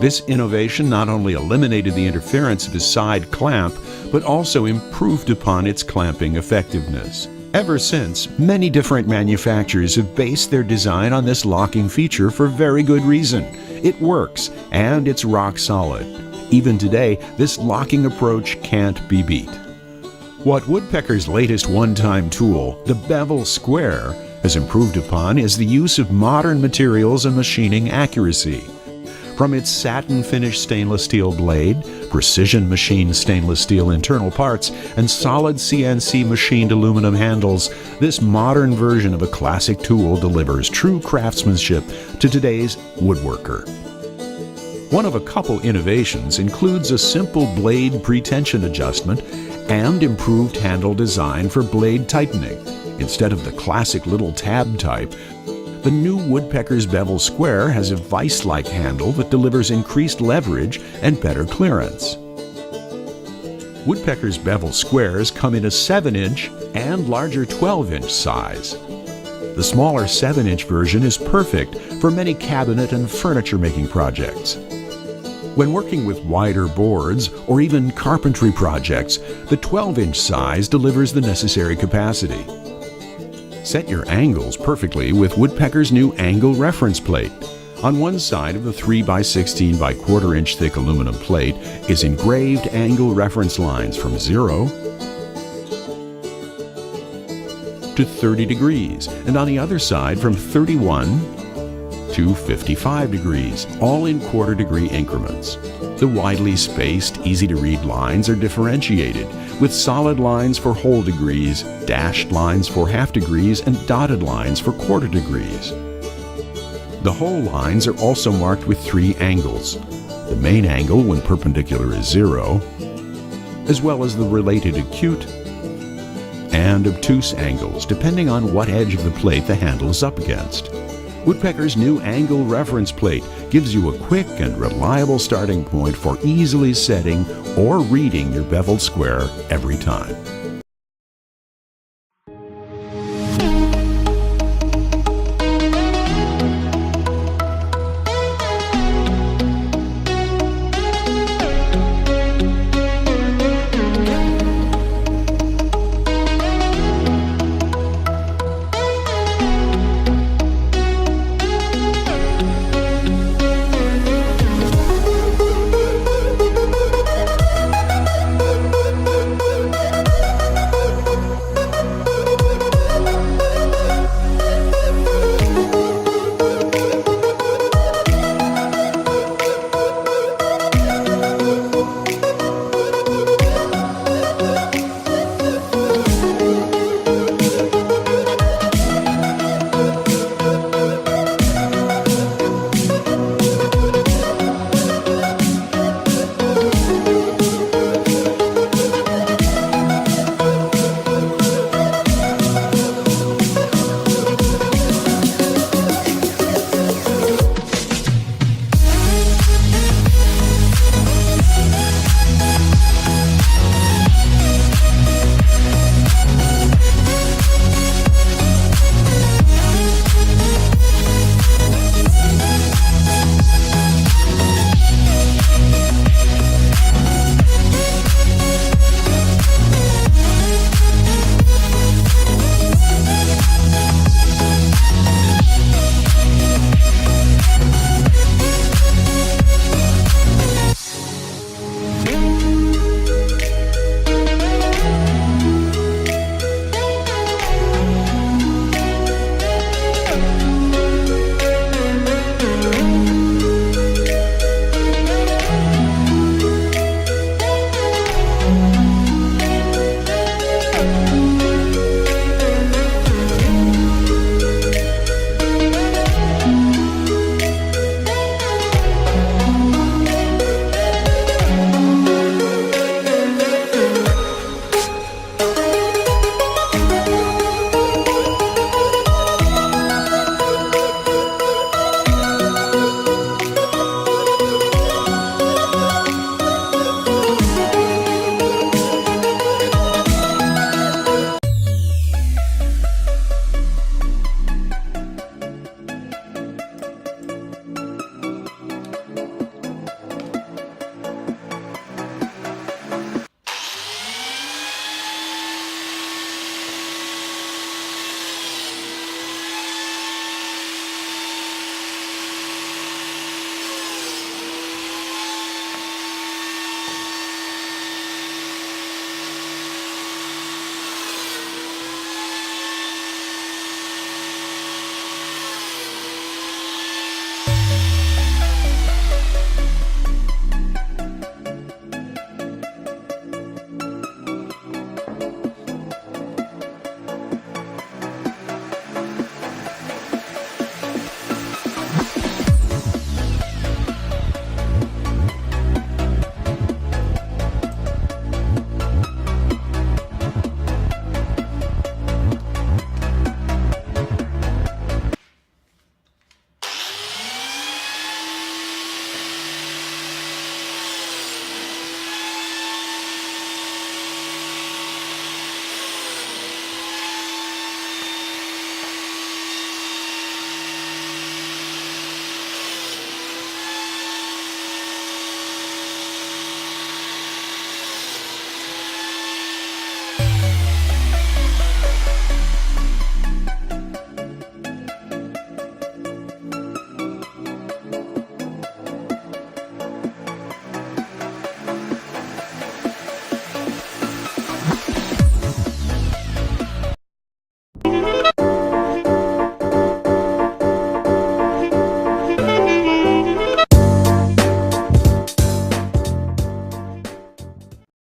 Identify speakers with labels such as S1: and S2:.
S1: This innovation not only eliminated the interference of his side clamp, but also improved upon its clamping effectiveness. Ever since, many different manufacturers have based their design on this locking feature for very good reason. It works, and it's rock solid. Even today, this locking approach can't be beat. What Woodpecker's latest one-time tool, the Bevel Square, has improved upon is the use of modern materials and machining accuracy. From its satin-finished stainless steel blade, precision-machined stainless steel internal parts, and solid CNC machined aluminum handles, this modern version of a classic tool delivers true craftsmanship to today's woodworker. One of a couple innovations includes a simple blade pretension adjustment and improved handle design for blade tightening. Instead of the classic little tab type, the new Woodpecker's Bevel Square has a vise-like handle that delivers increased leverage and better clearance. Woodpecker's Bevel Squares come in a 7-inch and larger 12-inch size. The smaller 7-inch version is perfect for many cabinet and furniture-making projects. When working with wider boards or even carpentry projects, the 12-inch size delivers the necessary capacity. Set your angles perfectly with Woodpecker's new angle reference plate. On one side of the 3x16 by 1/4 inch thick aluminum plate is engraved angle reference lines from 0 to 30 degrees, and on the other side from 31 to 55 degrees, all in 1/4 degree increments. The widely spaced, easy-to-read lines are differentiated, with solid lines for whole degrees, dashed lines for half degrees, and dotted lines for 1/4 degrees. The whole lines are also marked with 3 angles. The main angle when perpendicular is 0, as well as the related acute and obtuse angles, depending on what edge of the plate the handle is up against. Woodpecker's new angle reference plate gives you a quick and reliable starting point for easily setting or reading your beveled square every time.